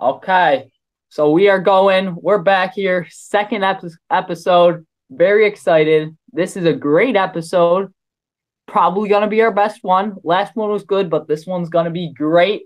Okay, so we're back here, second episode. Very excited. This is a great episode. Probably going to be our best one. Last one was good, but this one's going to be great.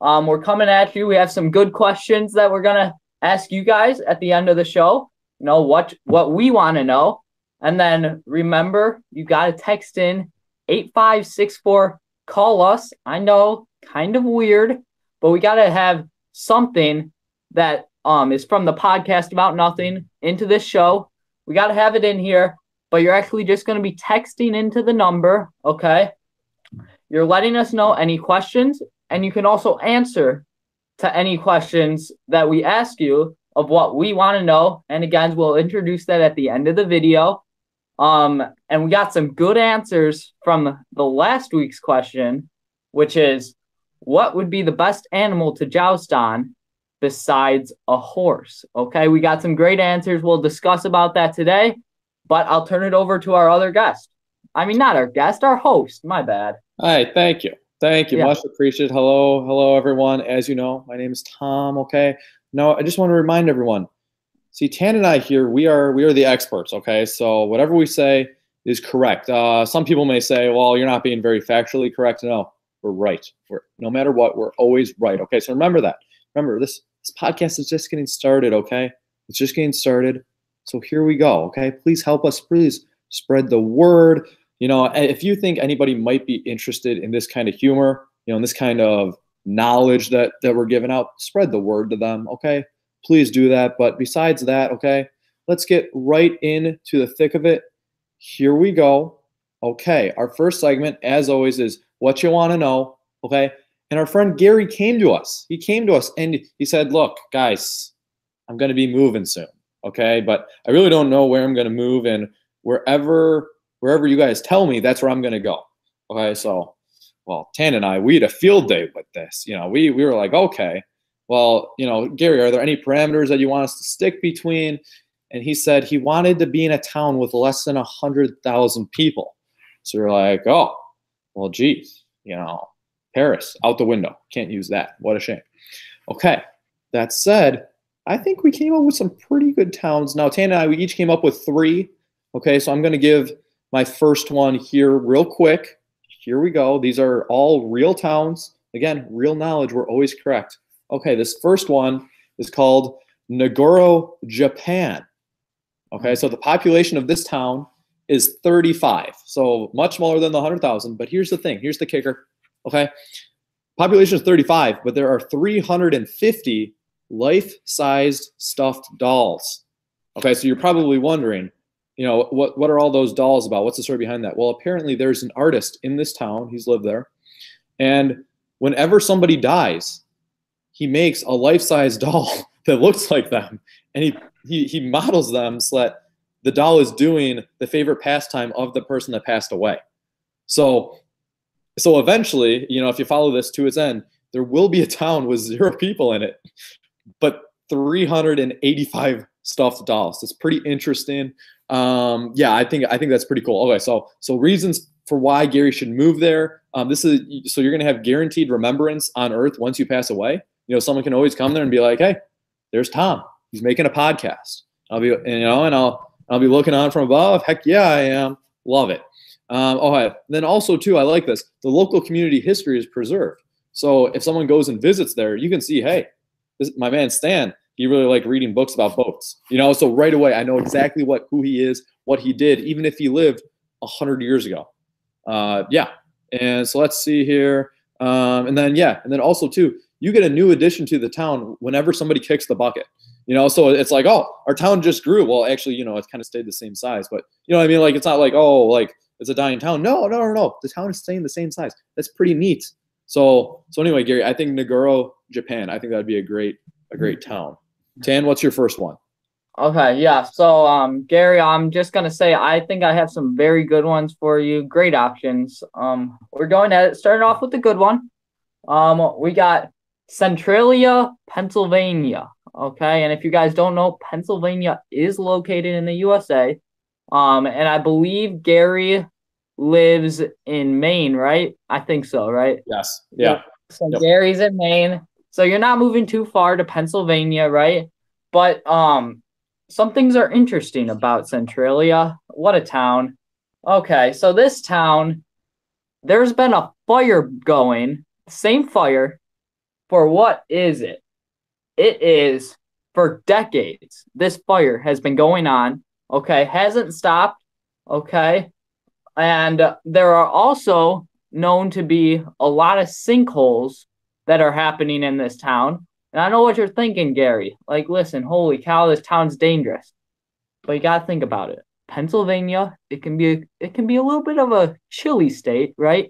We're coming at you. We have some good questions that we're going to ask you guys at the end of the show. You know, what we want to know. And then remember, you got to text in 8564. Call us. I know, kind of weird, but we got to have something that is from the podcast About Nothing into this show. We got to have it in here, but you're actually just going to be texting into the number, okay? You're letting us know any questions, and you can also answer to any questions that we ask you of what we want to know. And again, we'll introduce that at the end of the video. And we got some good answers from the last week's question, which is, what would be the best animal to joust on besides a horse? Okay, we got some great answers. We'll discuss about that today, but I'll turn it over to our other guest. I mean, not our guest, our host. My bad. All right, thank you. Thank you. Yeah. Much appreciated. Hello, everyone. As you know, my name is Tom, okay? Now, I just want to remind everyone, see, Tan and I here, we are the experts, okay? So whatever we say is correct. Some people may say, well, you're not being very factually correct. No, we're right. No matter what, we're always right, okay? So remember that. Remember, this podcast is just getting started, okay? It's just getting started. So here we go, okay? Please help us. Please spread the word. You know, if you think anybody might be interested in this kind of humor, you know, in this kind of knowledge that we're giving out, spread the word to them, okay? Please do that. But besides that, okay, let's get right into the thick of it. Here we go. Okay, our first segment, as always, is what you want to know, okay? And our friend Gary came to us. He came to us and he said, look, guys, I'm going to be moving soon, okay? But I really don't know where I'm going to move, and wherever you guys tell me, that's where I'm going to go, okay? So, well, Tan and I, we had a field day with this. You know, we were like, okay, well, you know, Gary, are there any parameters that you want us to stick between? And he said he wanted to be in a town with less than 100,000 people. So we're like, oh, well, geez, you know, Paris, out the window. Can't use that. What a shame. Okay, that said, I think we came up with some pretty good towns. Now, Tan and I, we each came up with 3. Okay, so I'm going to give my first one here real quick. Here we go. These are all real towns. Again, real knowledge. We're always correct. Okay, this first one is called Nagoro, Japan. Okay, so the population of this town is 35, so much smaller than the 100,000. But here's the thing. Here's the kicker. Okay, population is 35, but there are 350 life-sized stuffed dolls. Okay, so you're probably wondering, you know, what are all those dolls about? What's the story behind that? Well, apparently there's an artist in this town. He's lived there. And whenever somebody dies, he makes a life-size doll that looks like them. And he models them so that the doll is doing the favorite pastime of the person that passed away. So eventually, you know, if you follow this to its end, there will be a town with 0 people in it, but 385 stuffed dolls. It's pretty interesting. Yeah, I think that's pretty cool. Okay, so reasons for why Gary should move there. So you're gonna have guaranteed remembrance on Earth once you pass away. You know, someone can always come there and be like, hey, there's Tom. He's making a podcast. I'll be be looking on from above. Heck yeah, I am. Love it. Then also too, I like this. The local community history is preserved. So if someone goes and visits there, you can see, hey, my man Stan, he really liked reading books about boats. You know, so right away I know exactly who he is, what he did, even if he lived 100 years ago. Yeah. And so let's see here. And then also too, you get a new addition to the town whenever somebody kicks the bucket. You know, so it's like, oh, our town just grew. Well, actually, you know, it's kind of stayed the same size, but you know what I mean? Like, it's not like, oh, like it's a dying town. No. The town is staying the same size. That's pretty neat. So anyway, Gary, I think Nagoro, Japan, I think that'd be a great town. Tan, what's your first one? Okay, yeah. So, Gary, I'm just gonna say I think I have some very good ones for you. Great options. We're going at it, starting off with the good one. We got Centralia, Pennsylvania. Okay, and if you guys don't know, Pennsylvania is located in the USA. And I believe Gary lives in Maine, right? I think so, right? Yes. Yeah. So yep. Gary's in Maine. So you're not moving too far to Pennsylvania, right? But some things are interesting about Centralia. What a town. Okay, so this town, there's been a fire going, same fire, for what is it? It is for decades. This fire has been going on, okay, hasn't stopped, okay? And there are also known to be a lot of sinkholes that are happening in this town. And I know what you're thinking, Gary. Like, listen, holy cow, this town's dangerous. But you gotta think about it. Pennsylvania, it can be a little bit of a chilly state, right?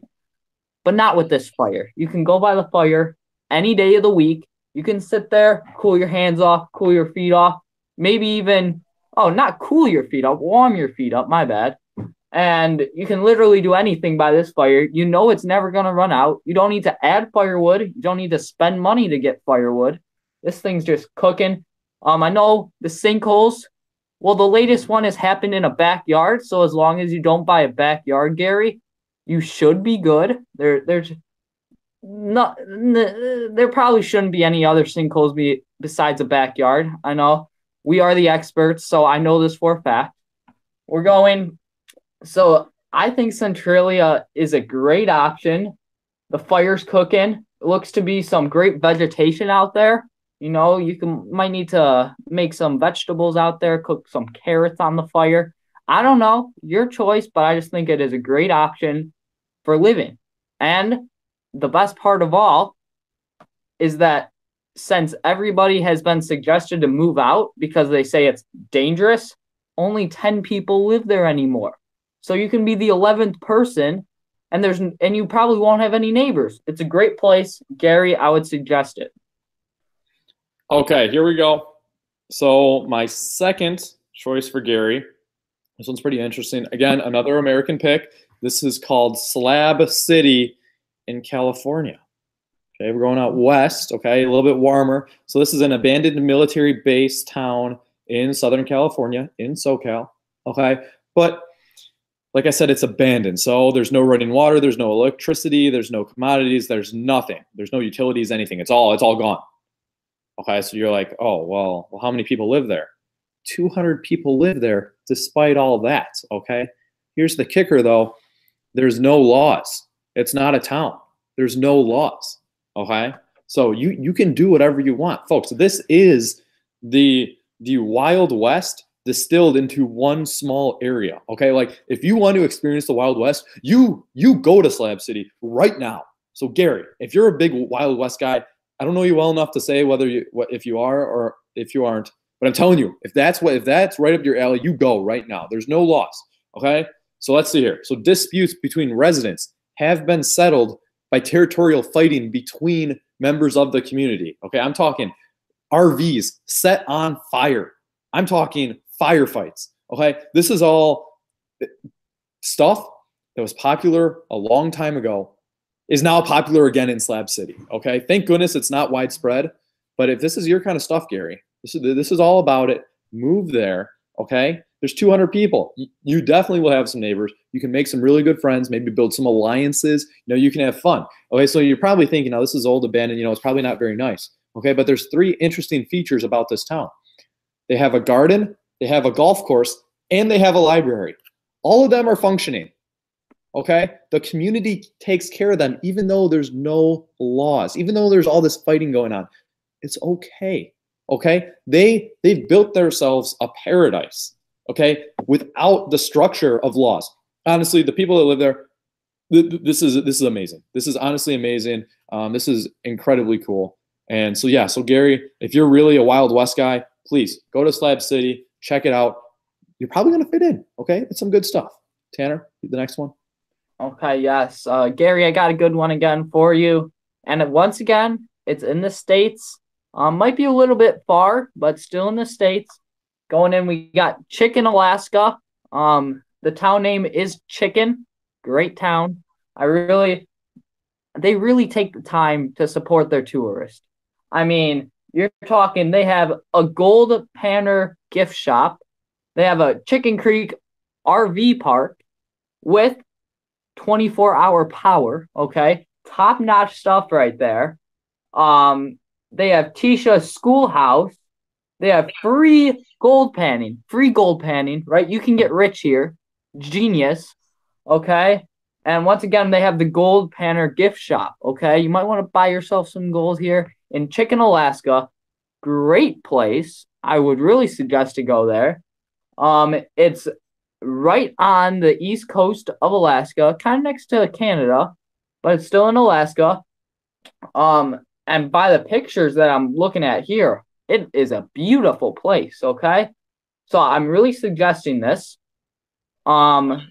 But not with this fire. You can go by the fire any day of the week. You can sit there, cool your hands off, cool your feet off, maybe even, oh, not cool your feet up, warm your feet up, my bad. And you can literally do anything by this fire. You know it's never going to run out. You don't need to add firewood. You don't need to spend money to get firewood. This thing's just cooking. I know the sinkholes. Well, the latest one has happened in a backyard. So as long as you don't buy a backyard, Gary, you should be good. There's not. There probably shouldn't be any other sinkholes besides a backyard. I know we are the experts, so I know this for a fact. We're going. So I think Centralia is a great option. The fire's cooking. It looks to be some great vegetation out there. You know, might need to make some vegetables out there, cook some carrots on the fire. I don't know, your choice, but I just think it is a great option for living. And the best part of all is that since everybody has been suggested to move out because they say it's dangerous, only 10 people live there anymore. So you can be the 11th person and you probably won't have any neighbors. It's a great place. Gary, I would suggest it. Okay, here we go. So my second choice for Gary, this one's pretty interesting. Again, another American pick. This is called Slab City in California. Okay, we're going out west, okay, a little bit warmer. So this is an abandoned military base town in Southern California, in SoCal, okay? But like I said, it's abandoned. So there's no running water, there's no electricity, there's no commodities, there's nothing. There's no utilities, anything. It's all gone. Okay, so you're like, oh, well, how many people live there? 200 people live there despite all that, okay? Here's the kicker, though. There's no laws. It's not a town. There's no laws, okay? So you can do whatever you want. Folks, this is the Wild West distilled into one small area, okay? Like, if you want to experience the Wild West, you go to Slab City right now. So, Gary, if you're a big Wild West guy, I don't know you well enough to say if you are or if you aren't, but I'm telling you, if that's right up your alley, you go right now. There's no laws, okay? So let's see here. So disputes between residents have been settled by territorial fighting between members of the community. Okay, I'm talking RVs set on fire. I'm talking firefights. Okay, this is all stuff that was popular a long time ago is now popular again in Slab City. Okay, thank goodness it's not widespread. But if this is your kind of stuff, Gary, this is all about it. Move there. Okay, there's 200 people. You definitely will have some neighbors. You can make some really good friends. Maybe build some alliances. You know, you can have fun. Okay, so you're probably thinking, now this is old, abandoned. You know, it's probably not very nice. Okay, but there's 3 interesting features about this town. They have a garden, they have a golf course, and they have a library. All of them are functioning. Okay, the community takes care of them, even though there's no laws, even though there's all this fighting going on. It's okay. Okay, they've built themselves a paradise. Okay, without the structure of laws. Honestly, the people that live there, this is amazing. This is honestly amazing. This is incredibly cool. And so yeah, so Gary, if you're really a Wild West guy, please go to Slab City, check it out. You're probably gonna fit in. Okay, it's some good stuff. Tanner, the next one. Okay, yes. Gary, I got a good one again for you. And once again, it's in the States. Might be a little bit far, but still in the States. Going in, we got Chicken, Alaska. The town name is Chicken. Great town. They really take the time to support their tourists. I mean, you're talking, they have a Gold Panner gift shop. They have a Chicken Creek RV park with 24-hour power, okay? Top-notch stuff right there. They have Tisha's Schoolhouse. They have free gold panning, right? You can get rich here. Genius. Okay. And once again, they have the Gold Panner gift shop. Okay. You might want to buy yourself some gold here in Chicken, Alaska. Great place. I would really suggest to go there. It's right on the east coast of Alaska, kind of next to Canada, but it's still in Alaska. And by the pictures that I'm looking at here, it is a beautiful place, okay? So I'm really suggesting this. And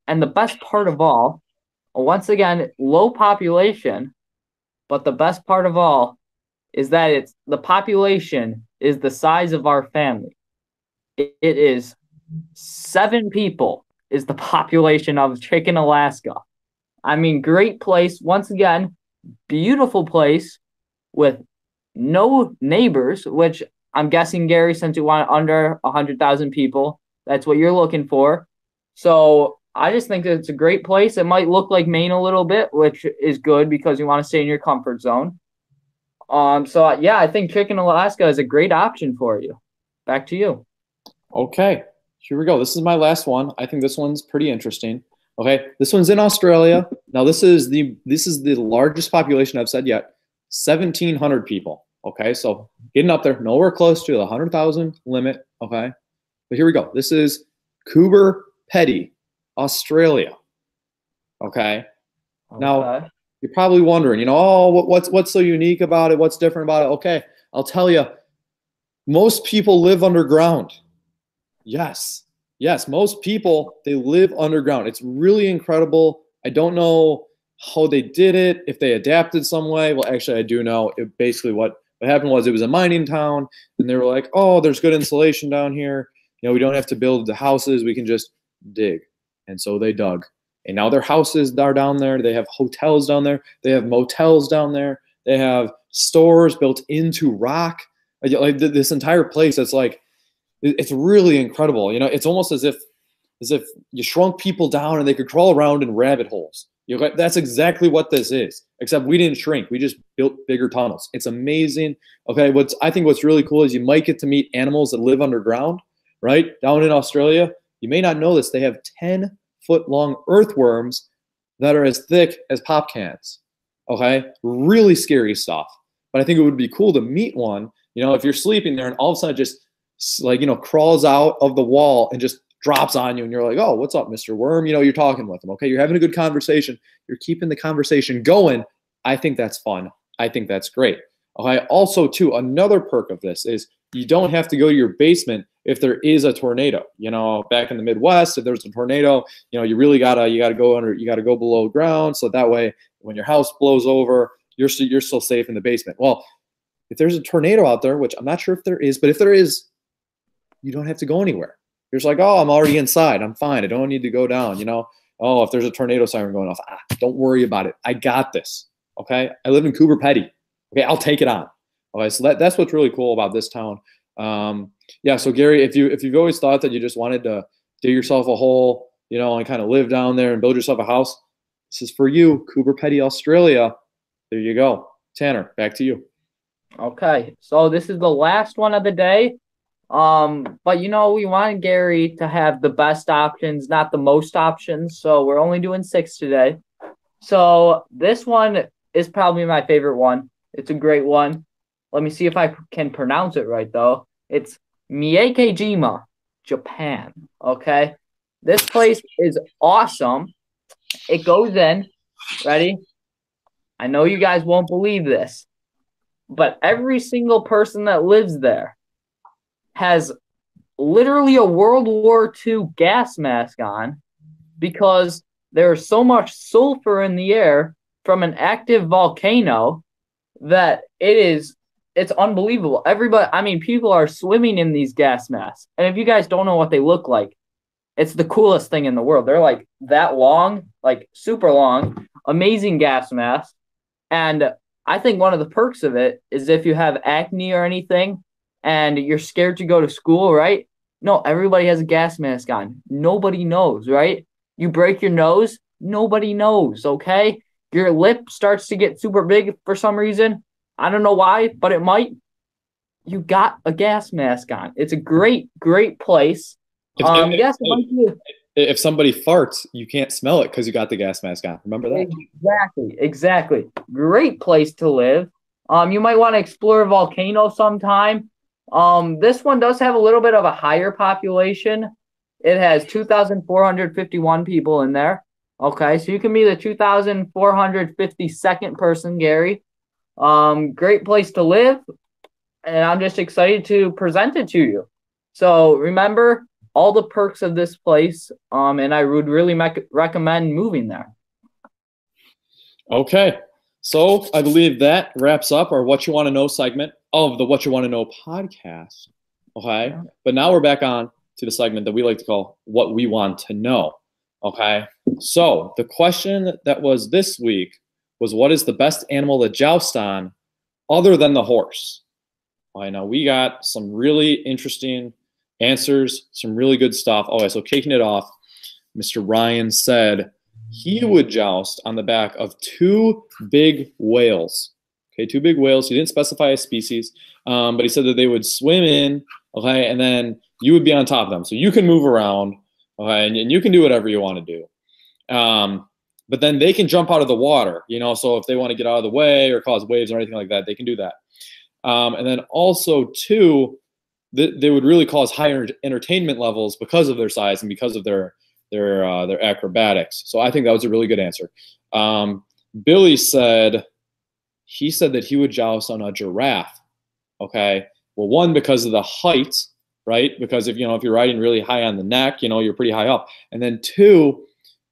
the best part of all, once again, low population, but the best part of all is that it's the population is the size of our family. It is 7 people is the population of Chicken, Alaska. I mean, great place. Once again, beautiful place with no neighbors, which I'm guessing, Gary, since you want under 100,000 people, that's what you're looking for. So I just think that it's a great place. It might look like Maine a little bit, which is good because you want to stay in your comfort zone. So yeah, I think Chicken, Alaska is a great option for you. Back to you. Okay, here we go. This is my last one. I think this one's pretty interesting. Okay, this one's in Australia. Now this is the largest population I've said yet. 1,700 people. Okay, so getting up there, nowhere close to the 100,000 limit. Okay, but here we go. This is Coober Pedy, Australia. Okay. Now you're probably wondering, oh, what's so unique about it? What's different about it? Okay, I'll tell you. Most people live underground. Yes, most people, they live underground. It's really incredible. I don't know how they did it, if they adapted some way. Well, actually, I do know. Basically what happened was it was a mining town, and they were like, oh, there's good insulation down here. We don't have to build the houses. We can just dig. And so they dug. And now their houses are down there. They have hotels down there. They have motels down there. They have stores built into rock. Like this entire place, it's really incredible. It's almost as if you shrunk people down and they could crawl around in rabbit holes. That's exactly what this is, except we didn't shrink. We just built bigger tunnels. It's amazing. Okay, I think what's really cool is you might get to meet animals that live underground, right? Down in Australia, you may not know this. They have 10-foot-long earthworms that are as thick as pop cans. Okay, really scary stuff. But I think it would be cool to meet one. If you're sleeping there and all of a sudden it just crawls out of the wall and just drops on you, and you're like, oh, what's up, Mr. Worm? You're talking with them. Okay, you're having a good conversation. You're keeping the conversation going. I think that's fun. I think that's great. Okay. Also, too, another perk of this is you don't have to go to your basement if there is a tornado. Back in the Midwest, if there's a tornado, you really gotta go below ground, so that way when your house blows over, you're still safe in the basement. Well, if there's a tornado out there, which I'm not sure if there is, but if there is, you don't have to go anywhere. You're just like, oh, I'm already inside. I'm fine. I don't need to go down. Oh, if there's a tornado siren going off, don't worry about it. I got this. Okay. I live in Coober Pedy. Okay. I'll take it on. Okay. So that's what's really cool about this town. Yeah. So Gary, if you've always thought that you just wanted to dig yourself a hole, and kind of live down there and build yourself a house, this is for you. Coober Pedy, Australia. There you go. Tanner, back to you. Okay. So this is the last one of the day. But we wanted Gary to have the best options, not the most options. So we're only doing 6 today. So this one is probably my favorite one. It's a great one. Let me see if I can pronounce it right, though. It's Miyakejima, Japan. Okay. This place is awesome. It goes in. Ready? I know you guys won't believe this, but every single person that lives there has literally a World War II gas mask on because there's so much sulfur in the air from an active volcano that it's unbelievable. People are swimming in these gas masks. And if you guys don't know what they look like, it's the coolest thing in the world. They're like that long, like super long, amazing gas masks. And I think one of the perks of it is if you have acne or anything, and you're scared to go to school, right? No, everybody has a gas mask on. Nobody knows, right? You break your nose, nobody knows, okay? Your lip starts to get super big for some reason, I don't know why, but it might. You got a gas mask on. It's a great, great place. Yes, it might be. If somebody farts, you can't smell it because you got the gas mask on. Remember that? Exactly. Great place to live. You might want to explore a volcano sometime. This one does have a little bit of a higher population. It has 2,451 people in there. Okay, so you can be the 2,452nd person, Gary. Great place to live, and I'm just excited to present it to you. So remember all the perks of this place, and I would really recommend moving there. Okay. So I believe that wraps up our What You Want to Know segment of the What You Want to Know podcast. Okay. Yeah. But now we're back on to the segment that we like to call What We Want to Know. Okay. So the question that was this week was, what is the best animal to joust on other than the horse? I know we got some really interesting answers, some really good stuff. Okay, so kicking it off, Mr. Ryan said he would joust on the back of two big whales. Okay, two big whales. He didn't specify a species, but he said that they would swim in, okay, and then you would be on top of them. So you can move around, okay, and you can do whatever you want to do. But then they can jump out of the water, so if they want to get out of the way or cause waves or anything like that, they can do that. And then also, too, they would really cause higher entertainment levels because of their size and because of their acrobatics. So I think that was a really good answer. Billy said that he would joust on a giraffe. Okay. Well, one, because of the height, right? Because if you're riding really high on the neck, you're pretty high up. And then two,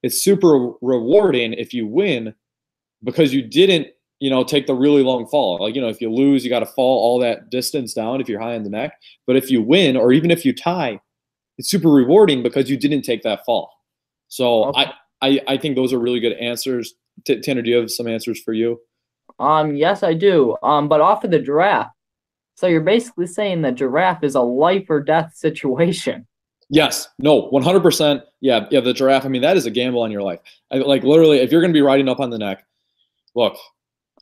it's super rewarding if you win because you didn't, take the really long fall. Like, if you lose, you got to fall all that distance down if you're high on the neck. But if you win, or even if you tie, it's super rewarding because you didn't take that fall. So okay. I think those are really good answers. Tanner, do you have some answers for you? Yes, I do. But off of the giraffe. So you're basically saying the giraffe is a life or death situation. Yes. No, 100%. Yeah, the giraffe. I mean, that is a gamble on your life. Like literally, if you're going to be riding up on the neck, look,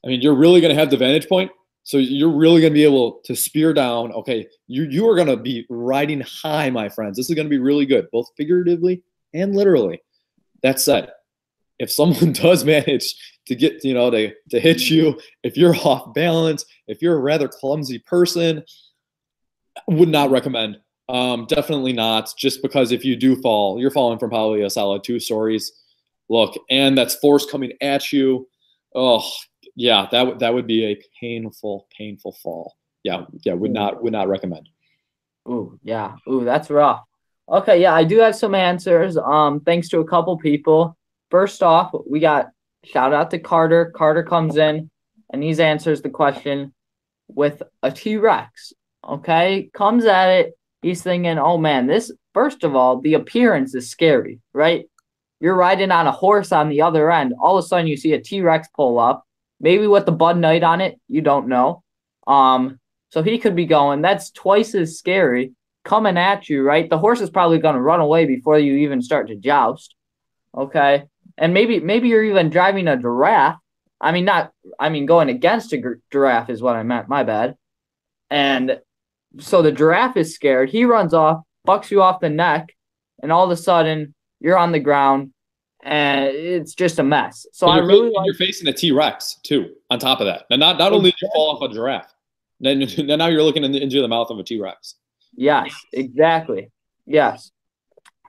I mean, you're really going to have the vantage point. So you're really going to be able to spear down. Okay, you are going to be riding high, my friends. This is going to be really good, both figuratively and literally. That said, if someone does manage to get, to hit you, if you're off balance, if you're a rather clumsy person, I would not recommend. Definitely not. Just because if you do fall, you're falling from probably a solid 2 stories. Look, and that's force coming at you. Oh, yeah, that would be a painful fall. Yeah, would not recommend. Ooh, yeah. Ooh, that's rough. Okay, yeah, I do have some answers. Thanks to a couple people. First off, we got shout out to Carter. Carter comes in and he answers the question with a T-Rex. Okay, comes at it. He's thinking, oh man, this, first of all, the appearance is scary, right? You're riding on a horse on the other end. All of a sudden you see a T-Rex pull up, maybe with the Bud Knight on it. You don't know. So he could be going, that's twice as scary coming at you, right? The horse is probably going to run away before you even start to joust. Okay. And maybe you're even driving a giraffe. Going against a giraffe is what I meant. My bad. And so the giraffe is scared. He runs off, bucks you off the neck, and all of a sudden you're on the ground, and it's just a mess. So you're facing a T-Rex too. On top of that, and not only did you fall off a giraffe, then now you're looking into the mouth of a T-Rex. Yes, exactly. Yes.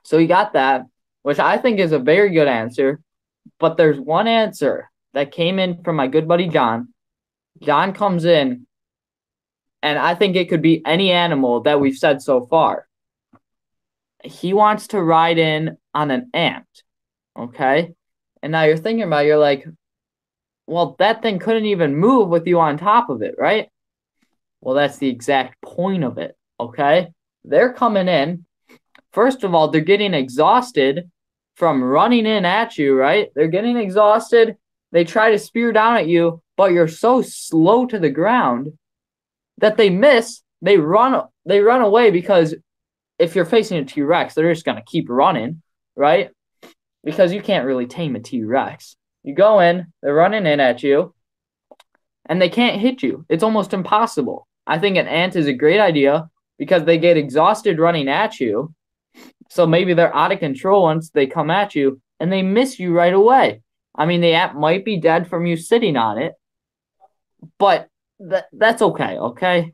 So you got that, which I think is a very good answer. But there's one answer that came in from my good buddy John. John comes in, and I think it could be any animal that we've said so far. He wants to ride in on an ant. Okay? And now you're thinking about it, you're like, well, that thing couldn't even move with you on top of it, right? Well, that's the exact point of it. Okay? They're coming in. First of all, they're getting exhausted from running in at you, right? They're getting exhausted. They try to spear down at you, but you're so slow to the ground that they miss. They run away, because if you're facing a T-Rex, they're just going to keep running, right? Because you can't really tame a T-Rex. You go in, they're running in at you, and they can't hit you. It's almost impossible. I think an ant is a great idea because they get exhausted running at you. So maybe they're out of control once they come at you and they miss you right away. I mean, the ant might be dead from you sitting on it, but that's okay, okay?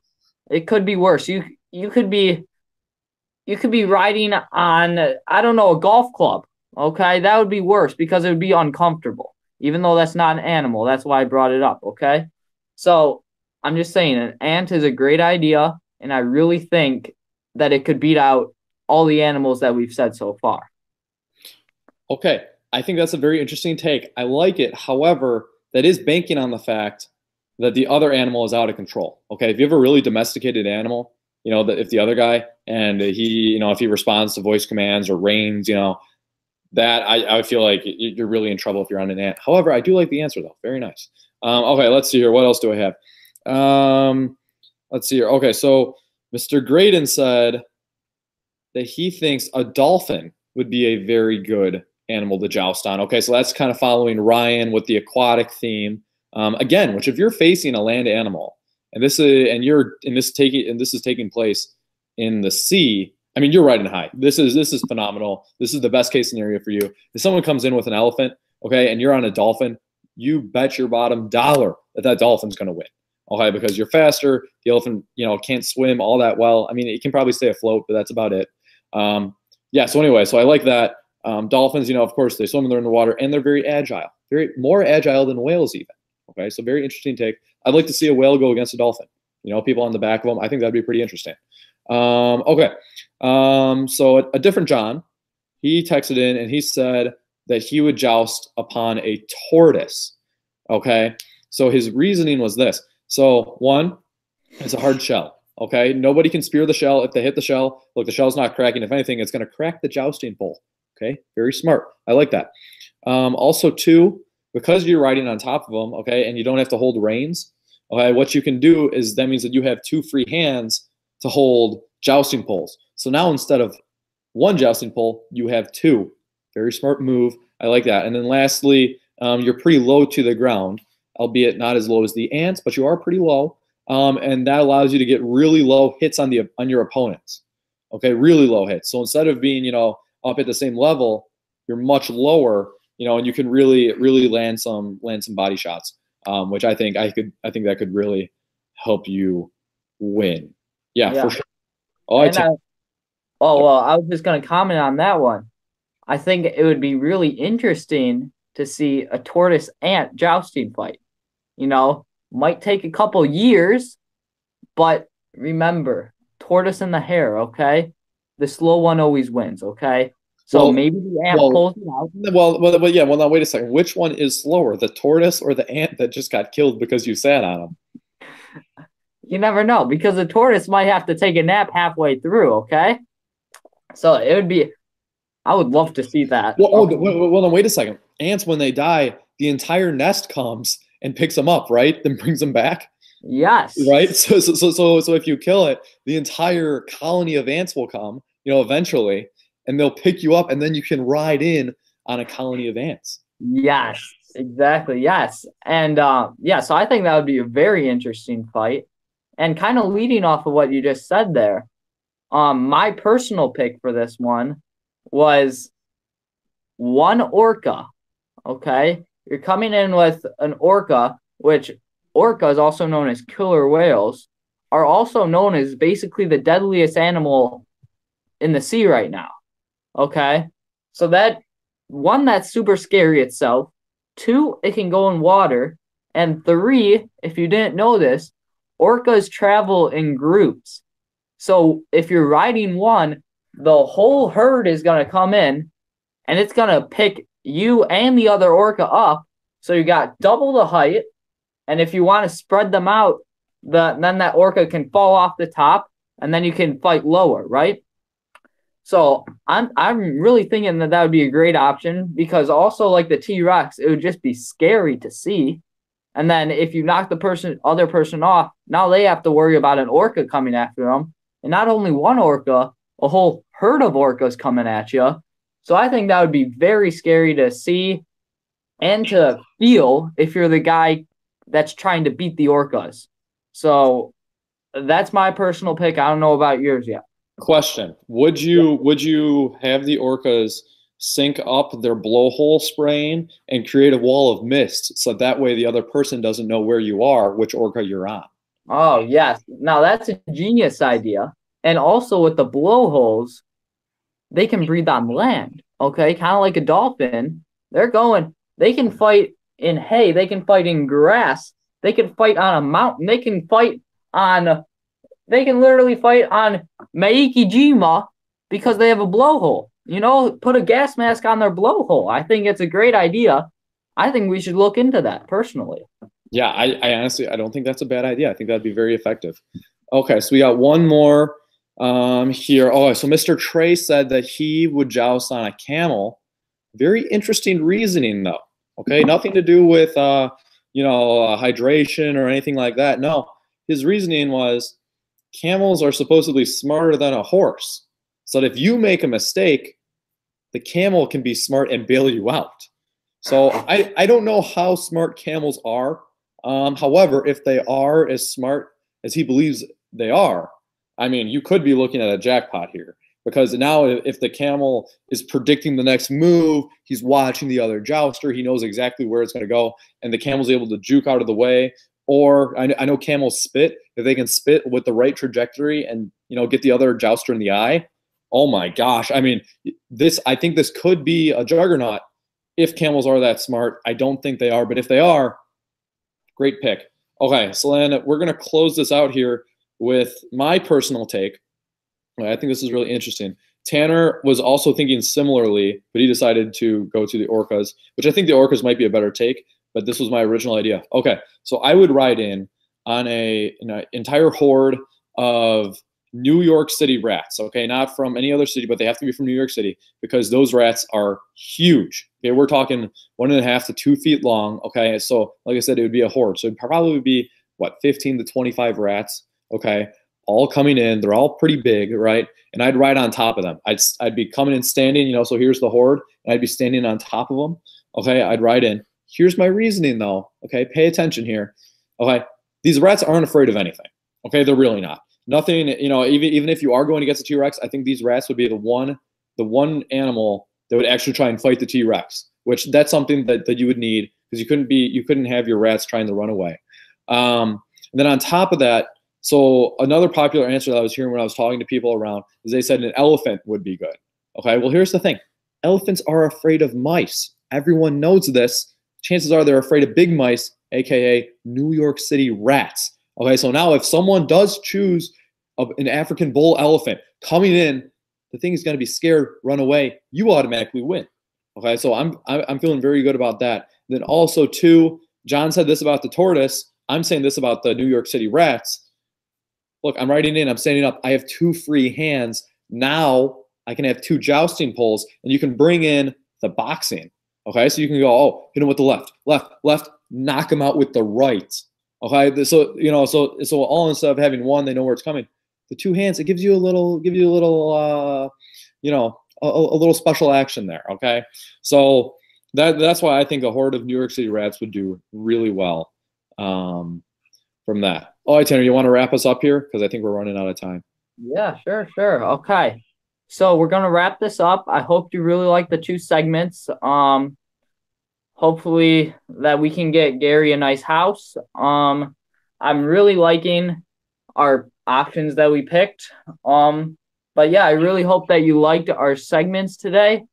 It could be worse. You could be riding on, I don't know, a golf club. Okay, that would be worse because it would be uncomfortable. Even though that's not an animal, that's why I brought it up. Okay, so I'm just saying an ant is a great idea, and I really think that it could beat out all the animals that we've said so far. Okay, I think that's a very interesting take. I like it. However, that is banking on the fact that the other animal is out of control. Okay, if you have a really domesticated animal, that if the other guy and if he responds to voice commands or reigns, that I feel like you're really in trouble if you're on an ant. However, I do like the answer though. Very nice. Okay, let's see here. What else do I have? Let's see here. Okay, so Mr. Graydon said that he thinks a dolphin would be a very good animal to joust on. Okay, so that's kind of following Ryan with the aquatic theme. Again, which if you're facing a land animal, and this is taking place in the sea, I mean, you're riding high. This is phenomenal. This is the best case scenario for you. If someone comes in with an elephant, okay, and you're on a dolphin, you bet your bottom dollar that dolphin's going to win. Okay, because you're faster. The elephant, can't swim all that well. I mean, it can probably stay afloat, but that's about it. Yeah. So anyway, so I like that. Dolphins, of course, they swim, they're in the water, and they're very agile, very more agile than whales even. Okay, so very interesting take. I'd like to see a whale go against a dolphin. People on the back of them. I think that'd be pretty interesting. Okay. So a different John, he texted in and he said that he would joust upon a tortoise. Okay. So his reasoning was this. So one, it's a hard shell. Okay. Nobody can spear the shell. If they hit the shell, look, the shell's not cracking. If anything, it's going to crack the jousting pole. Okay. Very smart. I like that. Also two, because you're riding on top of them, okay, and you don't have to hold reins, okay, what you can do is that means that you have two free hands to hold jousting poles. So now instead of one jousting pole, you have two. Very smart move. I like that. And then lastly, you're pretty low to the ground, albeit not as low as the ants, but you are pretty low. And that allows you to get really low hits on your opponents. Okay, really low hits. So instead of being, up at the same level, you're much lower, and you can really, really land some body shots, which I think that could really help you win. Yeah. For sure. Well, I was just going to comment on that one. I think it would be really interesting to see a tortoise ant jousting fight. Might take a couple years, but remember, tortoise and the hare, okay? The slow one always wins, okay? So maybe the ant pulls it out. Well, now wait a second. Which one is slower, the tortoise or the ant that just got killed because you sat on him? You never know, because the tortoise might have to take a nap halfway through, okay? So it would be, I would love to see that. Well, then wait a second. Ants, when they die, the entire nest comes and picks them up, right? Then brings them back. Yes. Right. So if you kill it, the entire colony of ants will come, eventually, and they'll pick you up, and then you can ride in on a colony of ants. Yes, exactly. Yes. And so I think that would be a very interesting fight. And kind of leading off of what you just said there, my personal pick for this one was one orca. Okay. You're coming in with an orca, which orcas, also known as killer whales, are also known as basically the deadliest animal in the sea right now. Okay. So that's super scary itself. Two, it can go in water. And three, if you didn't know this, orcas travel in groups. So if you're riding one, the whole herd is going to come in and it's going to pick you and the other orca up. So you got double the height. And if you want to spread them out, then that orca can fall off the top and then you can fight lower, right? So I'm really thinking that would be a great option because also like the T-Rex, it would just be scary to see. And then if you knock the other person off, now they have to worry about an orca coming after them. And not only one orca, a whole herd of orcas coming at you. So I think that would be very scary to see and to feel if you're the guy that's trying to beat the orcas. So that's my personal pick. I don't know about yours yet. Question: would you have the orcas sync up their blowhole spraying and create a wall of mist so that way the other person doesn't know where you are, which orca you're on? Oh, yes. Now that's a genius idea. And also with the blowholes, they can breathe on land. Okay, kind of like a dolphin. They can fight in hay, they can fight in grass, they can fight on a mountain, they can literally fight on Maikijima because they have a blowhole. Put a gas mask on their blowhole. I think it's a great idea. I think we should look into that personally. Yeah, I honestly I don't think that's a bad idea. I think that'd be very effective. Okay, so we got one more here. Oh, so Mr. Trey said that he would joust on a camel. Very interesting reasoning, though. Okay, nothing to do with hydration or anything like that. No, his reasoning was camels are supposedly smarter than a horse. So that if you make a mistake, the camel can be smart and bail you out. So I don't know how smart camels are. However, if they are as smart as he believes they are, I mean, you could be looking at a jackpot here. Because now if the camel is predicting the next move, he's watching the other jouster, he knows exactly where it's going to go, and the camel's able to juke out of the way. Or I know camels spit. If they can spit with the right trajectory and get the other jouster in the eye, oh my gosh. I mean, I think this could be a juggernaut if camels are that smart. I don't think they are, but if they are, great pick. Okay, so then we're going to close this out here with my personal take. I think this is really interesting. Tanner was also thinking similarly, but he decided to go to the orcas, which I think the orcas might be a better take, but this was my original idea. Okay, so I would ride in on an entire horde of New York City rats, okay? Not from any other city, but they have to be from New York City because those rats are huge. Okay, we're talking 1.5 to 2 feet long, okay? So like I said, it would be a horde. So it'd probably be, 15 to 25 rats, okay? All coming in. They're all pretty big, right? And I'd ride on top of them. I'd be coming in standing, so here's the horde, and I'd be standing on top of them. Okay, I'd ride in. Here's my reasoning, though. Okay, pay attention here. Okay, these rats aren't afraid of anything. Okay, they're really not. Nothing, even if you are going against a T-Rex, I think these rats would be the one animal that would actually try and fight the T-Rex, which that's something that you would need because you couldn't have your rats trying to run away. And then on top of that, so another popular answer that I was hearing when I was talking to people around is they said an elephant would be good. Okay, well, here's the thing. Elephants are afraid of mice. Everyone knows this. Chances are they're afraid of big mice, aka New York City rats. Okay, so now if someone does choose an African bull elephant coming in, the thing is going to be scared, run away. You automatically win. Okay, so I'm feeling very good about that. Then also too, John said this about the tortoise. I'm saying this about the New York City rats. Look, I'm riding in, I'm standing up. I have 2 free hands. Now I can have 2 jousting poles, and you can bring in the boxing. Okay, so you can go, hit him with the left, knock him out with the right. Okay, so so all instead of having one, they know where it's coming. The 2 hands, it gives you a little, a little special action there. Okay, so that's why I think a horde of New York City rats would do really well from that. All right, Tanner, you want to wrap us up here? Because I think we're running out of time. Yeah, sure. Okay. So we're gonna wrap this up. I hope you really like the 2 segments. Hopefully that we can get Gary a nice house. I'm really liking our options that we picked. But yeah, I really hope that you liked our segments today.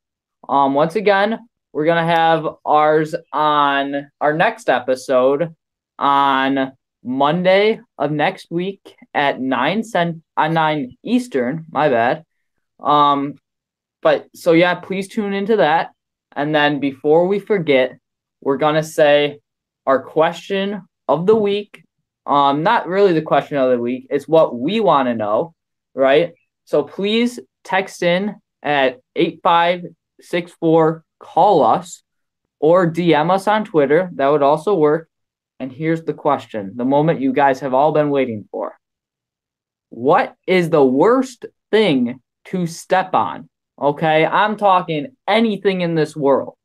Once again, we're gonna have ours on our next episode on Monday of next week at 9 Eastern, my bad. But so yeah, please tune into that. And then before we forget, we're gonna say our question of the week. Not really the question of the week, it's what we want to know, right? So please text in at 8564, call us, or DM us on Twitter. That would also work. And here's the question, the moment you guys have all been waiting for. What is the worst thing to step on? Okay, I'm talking anything in this world.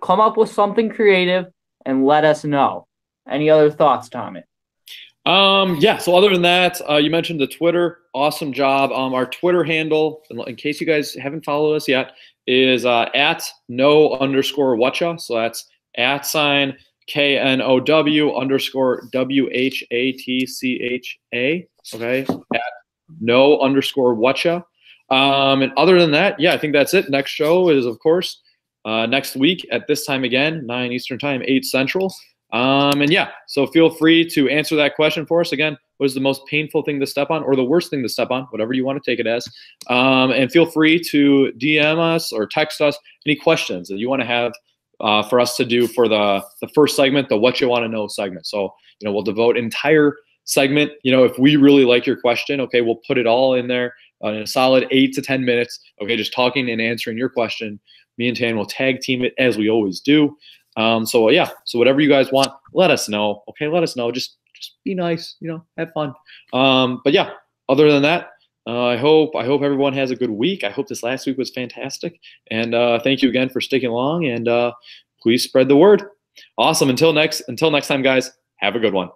Come up with something creative and let us know. Any other thoughts, Tommy? Yeah. So other than that, you mentioned the Twitter. Awesome job. Our Twitter handle, in case you guys haven't followed us yet, is at @no_whatcha. So that's @ KNOW_WHATCHA. Okay. At @no_whatcha. And other than that, yeah, I think that's it. Next show is, of course, next week at this time again, 9 Eastern time, 8 Central. And yeah, so feel free to answer that question for us. Again, what is the most painful thing to step on or the worst thing to step on, whatever you want to take it as. And feel free to DM us or text us any questions that you want to have for us to do for the first segment, the What You Want to Know segment. So, we'll devote an entire segment. If we really like your question, okay, we'll put it all in there in a solid 8 to 10 minutes. Okay, just talking and answering your question. Me and Tan will tag team it as we always do. So yeah, so whatever you guys want, let us know. Okay, let us know. Just be nice, have fun. But yeah, other than that, I hope everyone has a good week. I hope this last week was fantastic. And thank you again for sticking along, and please spread the word. Awesome. Until next time, guys, have a good one.